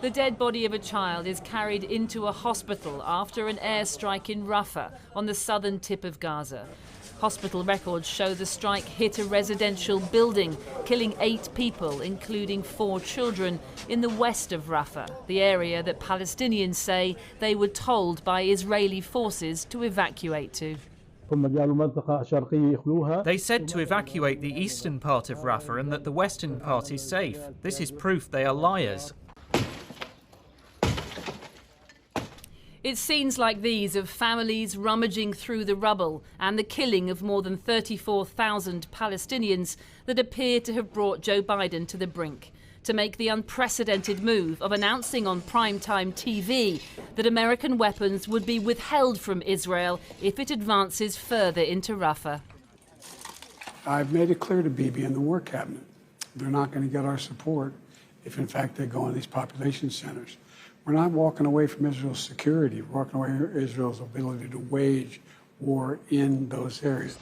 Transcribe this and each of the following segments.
The dead body of a child is carried into a hospital after an airstrike in Rafah on the southern tip of Gaza. Hospital records show the strike hit a residential building, killing 8 people, including 4 children, in the west of Rafah, the area that Palestinians say they were told by Israeli forces to evacuate to. They said to evacuate the eastern part of Rafah and that the western part is safe. This is proof they are liars. It's scenes like these of families rummaging through the rubble and the killing of more than 34,000 Palestinians that appear to have brought Joe Biden to the brink, to make the unprecedented move of announcing on primetime TV that American weapons would be withheld from Israel if it advances further into Rafah. I've made it clear to Bibi and the War Cabinet they're not going to get our support if, in fact, they go into these population centers. We're not walking away from Israel's security. We're walking away from Israel's ability to wage war in those areas.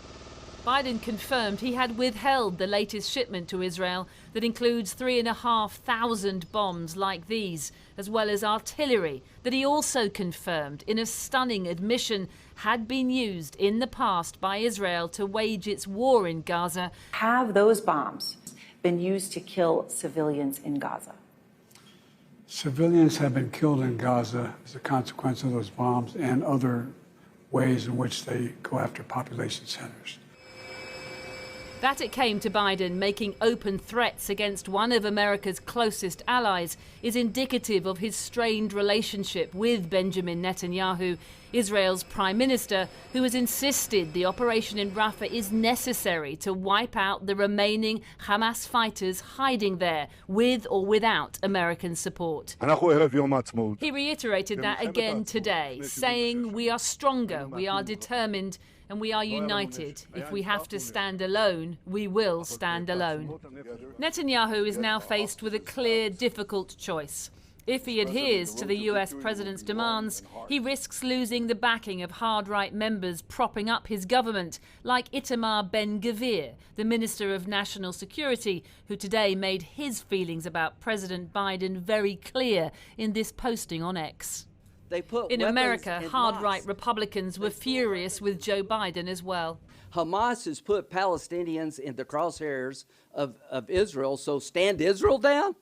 Biden confirmed he had withheld the latest shipment to Israel that includes 3,500 bombs like these, as well as artillery that he also confirmed in a stunning admission had been used in the past by Israel to wage its war in Gaza. Have those bombs been used to kill civilians in Gaza? Civilians have been killed in Gaza as a consequence of those bombs and other ways in which they go after population centers. That it came to Biden making open threats against one of America's closest allies is indicative of his strained relationship with Benjamin Netanyahu, Israel's prime minister, who has insisted the operation in Rafah is necessary to wipe out the remaining Hamas fighters hiding there, with or without American support. He reiterated that again today, saying, "We are stronger, we are determined, and we are united. If we have to stand alone, we will stand alone." Netanyahu is now faced with a clear, difficult choice. If he adheres to the US president's demands, he risks losing the backing of hard-right members propping up his government, like Itamar Ben-Gvir, the Minister of National Security, who today made his feelings about President Biden very clear in this posting on X. In America, hard-right Republicans were furious with Joe Biden as well. Hamas has put Palestinians in the crosshairs of Israel, so stand Israel down?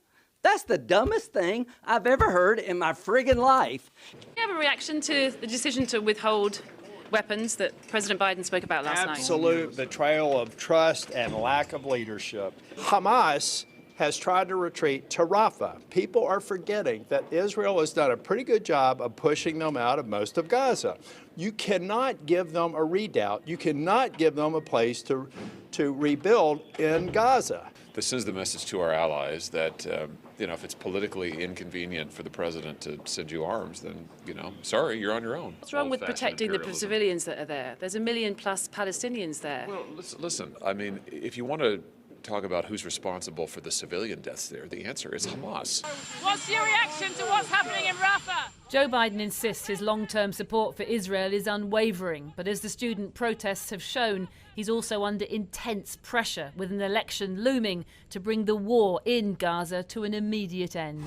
That's the dumbest thing I've ever heard in my friggin' life. Do you have a reaction to the decision to withhold weapons that President Biden spoke about last night? Absolute betrayal of trust and lack of leadership. Hamas has tried to retreat to Rafah. People are forgetting that Israel has done a pretty good job of pushing them out of most of Gaza. You cannot give them a redoubt. You cannot give them a place to rebuild in Gaza. This sends the message to our allies that, if it's politically inconvenient for the president to send you arms, then, sorry, you're on your own. What's wrong with protecting the civilians that are there? There's 1 million plus Palestinians there. Well, listen, if you want to talk about who's responsible for the civilian deaths there, the answer is Hamas. What's your reaction to what's happening in Rafah? Joe Biden insists his long-term support for Israel is unwavering, but as the student protests have shown, he's also under intense pressure with an election looming to bring the war in Gaza to an immediate end.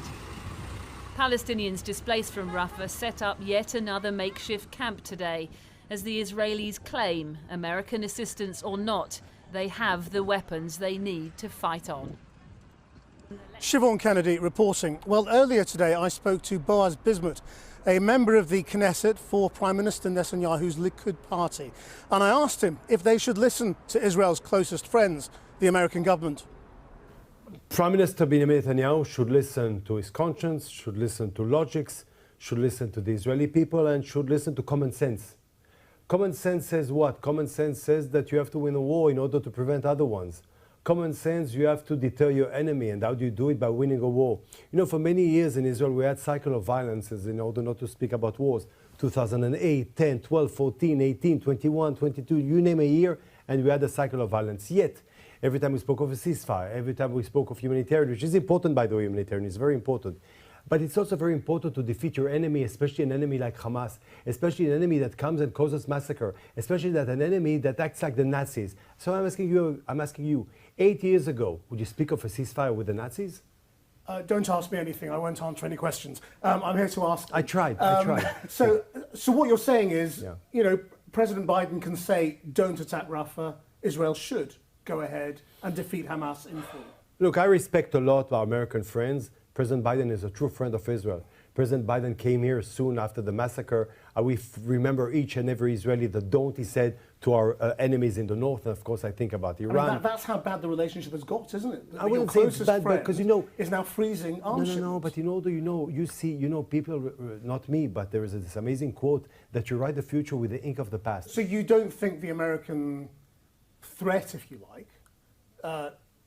Palestinians displaced from Rafah set up yet another makeshift camp today, as the Israelis claim, American assistance or not, they have the weapons they need to fight on. Siobhan Kennedy reporting. Well, earlier today I spoke to Boaz Bismuth, a member of the Knesset for Prime Minister Netanyahu's Likud party, and I asked him if they should listen to Israel's closest friends, the American government. Prime Minister Benjamin Netanyahu should listen to his conscience, should listen to logics, should listen to the Israeli people, and should listen to common sense. Common sense says what? Common sense says that you have to win a war in order to prevent other ones. Common sense, you have to deter your enemy, and how do you do it? By winning a war. For many years in Israel, we had cycle of violences in order not to speak about wars. 2008, 10, 12, 14, 18, 21, 22, you name a year, and we had a cycle of violence. Yet, every time we spoke of a ceasefire, every time we spoke of humanitarian, which is important, by the way, humanitarian is very important. But it's also very important to defeat your enemy, especially an enemy like Hamas, especially an enemy that comes and causes massacre, especially an enemy that acts like the Nazis. So I'm asking you, 8 years ago, would you speak of a ceasefire with the Nazis? Don't ask me anything. I won't answer any questions. I'm here to ask. I tried. So what you're saying is, Yeah. you know, President Biden can say, don't attack Rafah. Israel should go ahead and defeat Hamas in full. Look, I respect a lot our American friends. President Biden is a true friend of Israel. President Biden came here soon after the massacre. We remember each and every Israeli, the don't he said to our enemies in the north. And of course, I think about Iran. I mean, that's how bad the relationship has got, isn't it? I wouldn't say it's bad, because, you know, is now freezing arms. No, but you see, people, not me, but there is this amazing quote that you write the future with the ink of the past. So you don't think the American threat, if you like,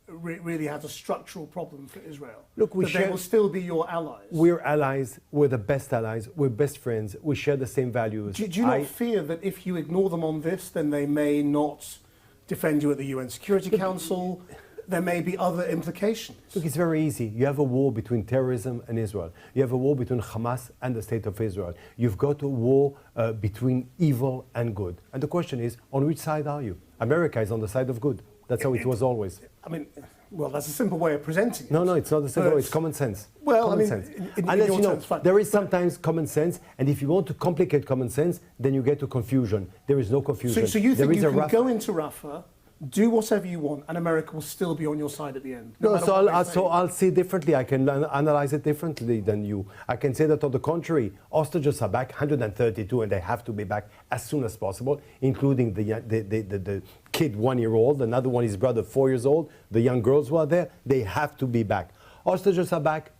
really has a structural problem for Israel? Look, they will still be your allies. We're allies. We're the best allies. We're best friends. We share the same values. Do you not fear that if you ignore them on this, then they may not defend you at the UN Security Council? There may be other implications. Look, it's very easy. You have a war between terrorism and Israel. You have a war between Hamas and the State of Israel. You've got a war between evil and good. And the question is, on which side are you? America is on the side of good. That's how it was always. I mean, well, that's a simple way of presenting it. No, it's not a simple way. It's common sense. Well, common I mean, sense. in Unless, your you know, terms, fine. there is sometimes common sense, and if you want to complicate common sense, then you get to confusion. There is no confusion. So you there think is you a can go into Rafah, do whatever you want, and America will still be on your side at the end? No, so I'll see differently. I can analyze it differently than you. I can say that on the contrary, hostages are back, 132, and they have to be back as soon as possible, including the kid 1 year old, another one, his brother 4 years old, the young girls who are there, they have to be back. Hostages are back.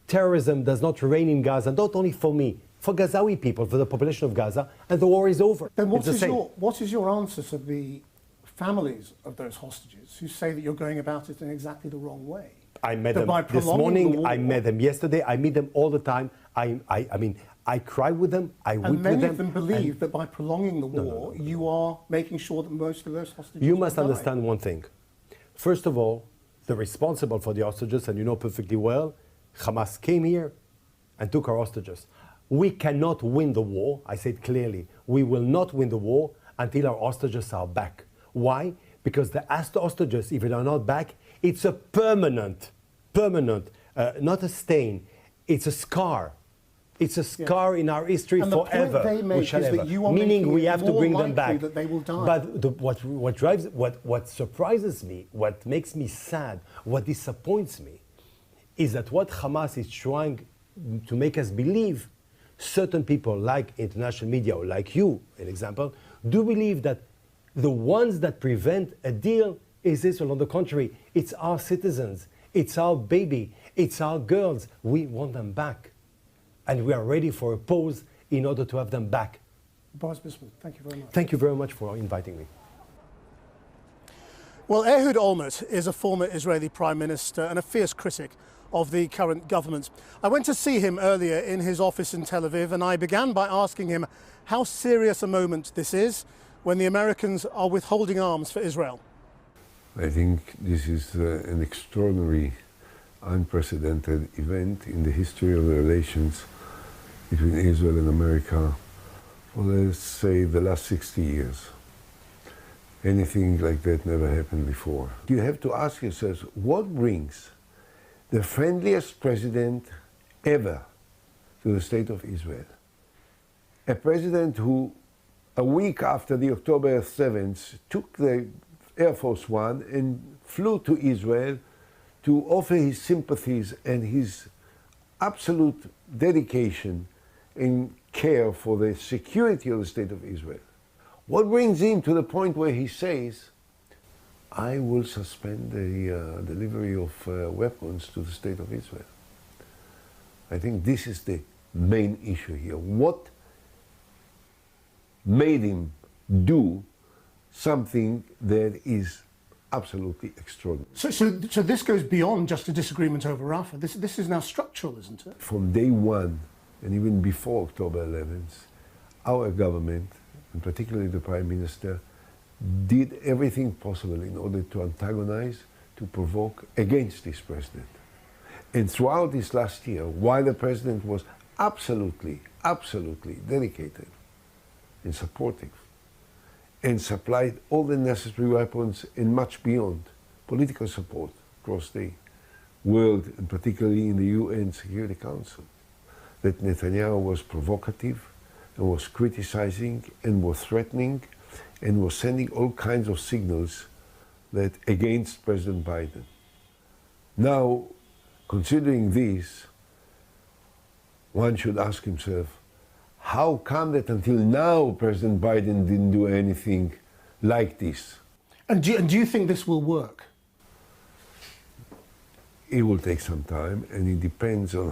Terrorism does not reign in Gaza, not only for me, for Gazawi people, for the population of Gaza, and the war is over. Then what is your answer to the families of those hostages who say that you're going about it in exactly the wrong way? I met them this morning, I met them yesterday, I meet them all the time. I mean, I cry with them, I weep with them. And many of them believe that by prolonging the war, you are making sure that most of those hostages You must die. understand one thing. First of all, the responsible for the hostages, and you know perfectly well, Hamas came here and took our hostages. We cannot win the war, I said clearly. We will not win the war until our hostages are back. Why? Because the hostages, if they are not back, it's a permanent, not a stain, it's a scar. It's a scar in our history and forever. The point they make is that you are meaning we have to bring them back. That they will die. But what surprises me, what makes me sad, what disappoints me, is that what Hamas is trying to make us believe, certain people like international media or like you, an example, do believe that the ones that prevent a deal is Israel. On the contrary, it's our citizens, it's our baby, it's our girls. We want them back. And we are ready for a pause in order to have them back. Boris Bismuth, thank you very much. Thank you very much for inviting me. Well, Ehud Olmert is a former Israeli Prime Minister and a fierce critic of the current government. I went to see him earlier in his office in Tel Aviv, and I began by asking him how serious a moment this is when the Americans are withholding arms for Israel. I think this is an extraordinary, unprecedented event in the history of the relations between Israel and America for, let's say, the last 60 years. Anything like that never happened before. You have to ask yourselves, what brings the friendliest president ever to the state of Israel? A president who, a week after the October 7th, took the Air Force One and flew to Israel to offer his sympathies and his absolute dedication and care for the security of the state of Israel. What brings him to the point where he says, I will suspend the delivery of weapons to the state of Israel? I think this is the main issue here. What made him do something that is absolutely extraordinary? So this goes beyond just a disagreement over Rafah. This is now structural, isn't it? From day one, and even before October 11th, our government, and particularly the Prime Minister, did everything possible in order to antagonize, to provoke against this president. And throughout this last year, while the president was absolutely dedicated and supportive, and supplied all the necessary weapons and much beyond political support across the world, and particularly in the UN Security Council, that Netanyahu was provocative and was criticizing and was threatening and was sending all kinds of signals that against President Biden. Now, considering this, one should ask himself, how come that until now President Biden didn't do anything like this? And do you think this will work? It will take some time, and it depends on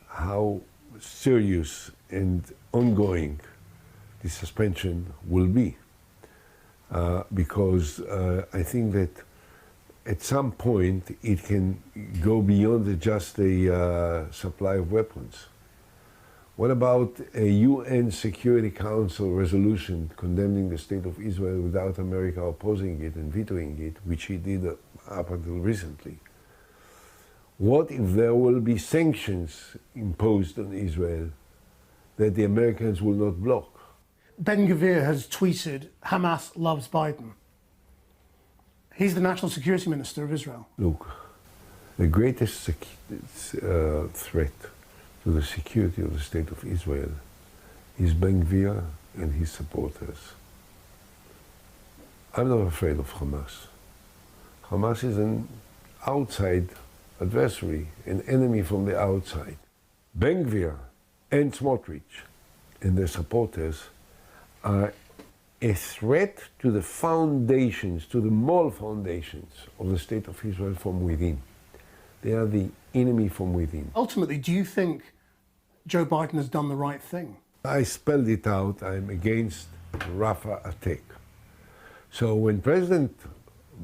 how serious and ongoing the suspension will be. Because I think that at some point it can go beyond just a supply of weapons. What about a UN Security Council resolution condemning the state of Israel without America opposing it and vetoing it, which he did up until recently? What if there will be sanctions imposed on Israel that the Americans will not block? Ben Gvir has tweeted, Hamas loves Biden. He's the National Security Minister of Israel. Look, the greatest threat to the security of the state of Israel is Ben Gvir and his supporters. I'm not afraid of Hamas. Hamas is an outside adversary, an enemy from the outside. Ben Gvir and Smotrich and their supporters are a threat to the foundations, to the moral foundations of the state of Israel from within. They are the enemy from within. Ultimately, do you think Joe Biden has done the right thing? I spelled it out. I'm against Rafah attack. So when President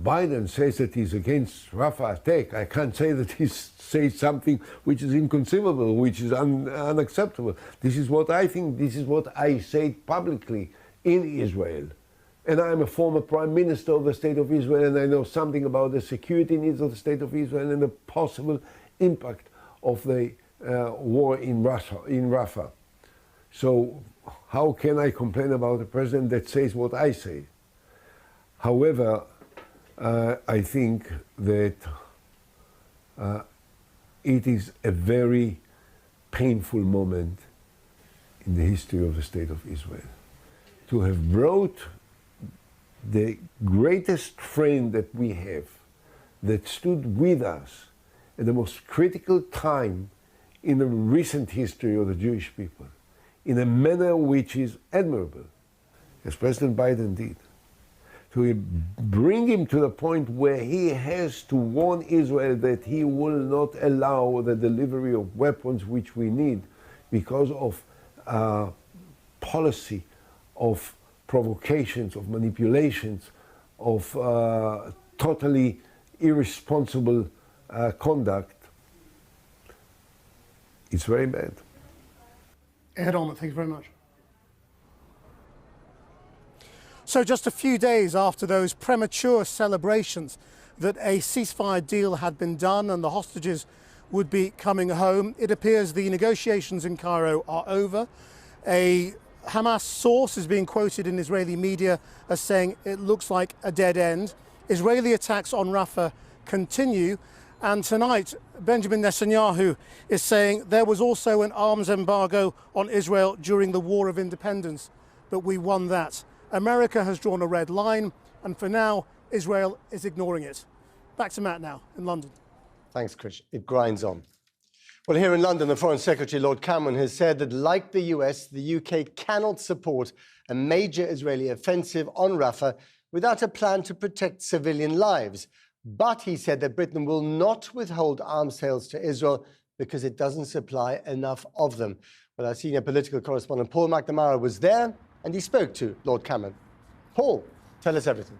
Biden says that he's against Rafah attack, I can't say that he says something which is inconceivable, which is unacceptable. This is what I think, this is what I say publicly in Israel. And I'm a former prime minister of the state of Israel, and I know something about the security needs of the state of Israel and the possible impact of the war in Rafah. So how can I complain about a president that says what I say? However, I think that it is a very painful moment in the history of the state of Israel to have brought the greatest friend that we have, that stood with us at the most critical time in the recent history of the Jewish people, in a manner which is admirable, as President Biden did. To bring him to the point where he has to warn Israel that he will not allow the delivery of weapons which we need because of policy, of provocations, of manipulations, of totally irresponsible conduct. It's very bad. Ed Olmert, thank you very much. So just a few days after those premature celebrations that a ceasefire deal had been done and the hostages would be coming home, it appears the negotiations in Cairo are over. A Hamas source is being quoted in Israeli media as saying it looks like a dead end. Israeli attacks on Rafah continue, and tonight Benjamin Netanyahu is saying there was also an arms embargo on Israel during the War of Independence, but we won that. America has drawn a red line, and for now, Israel is ignoring it. Back to Matt now in London. Thanks, Chris. It grinds on. Well, here in London, the Foreign Secretary, Lord Cameron, has said that, like the US, the UK cannot support a major Israeli offensive on Rafah without a plan to protect civilian lives. But he said that Britain will not withhold arms sales to Israel because it doesn't supply enough of them. Well, our senior political correspondent, Paul McNamara, was there, and he spoke to Lord Cameron. Paul, tell us everything.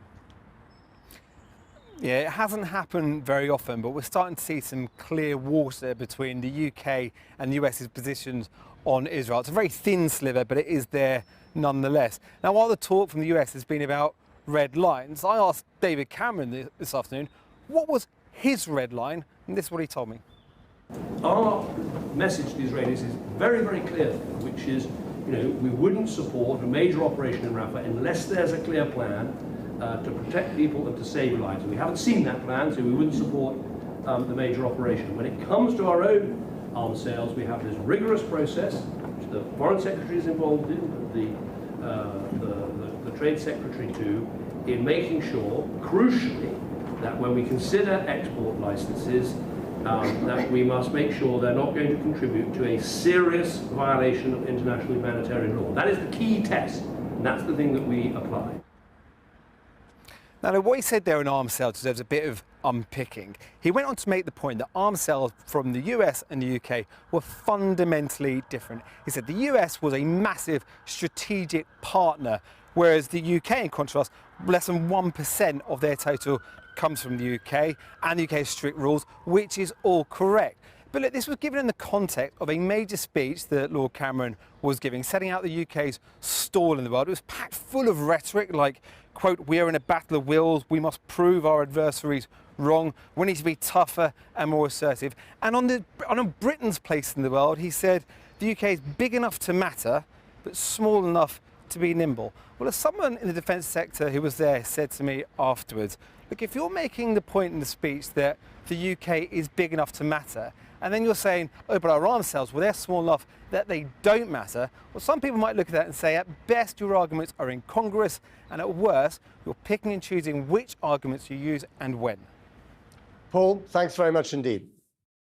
Yeah, it hasn't happened very often, but we're starting to see some clear water between the UK and the US's positions on Israel. It's a very thin sliver, but it is there nonetheless. Now, while the talk from the US has been about red lines, I asked David Cameron this afternoon what was his red line, and this is what he told me. Our message to the Israelis is very, very clear, which is, we wouldn't support a major operation in Rafah unless there's a clear plan to protect people and to save lives. And we haven't seen that plan, so we wouldn't support the major operation. When it comes to our own arms sales, we have this rigorous process, which the Foreign Secretary is involved in, the Trade Secretary too, in making sure, crucially, that when we consider export licenses, that we must make sure they're not going to contribute to a serious violation of international humanitarian law. That is the key test, and that's the thing that we apply. Now, what he said there on arms sales deserves a bit of unpicking. He went on to make the point that arms sales from the US and the UK were fundamentally different. He said the US was a massive strategic partner, whereas the UK, in contrast, less than 1% of their total comes from the UK, and the UK has strict rules, which is all correct. But look, this was given in the context of a major speech that Lord Cameron was giving, setting out the UK's stall in the world. It was packed full of rhetoric like, quote, "We are in a battle of wills, we must prove our adversaries wrong, we need to be tougher and more assertive." And on Britain's place in the world, he said the UK is big enough to matter, but small enough to be nimble. Well, as someone in the defence sector who was there said to me afterwards, look, if you're making the point in the speech that the UK is big enough to matter, and then you're saying, oh, but our arms sales, well, they're small enough that they don't matter, well, some people might look at that and say, at best, your arguments are incongruous, and at worst, you're picking and choosing which arguments you use and when. Paul, thanks very much indeed.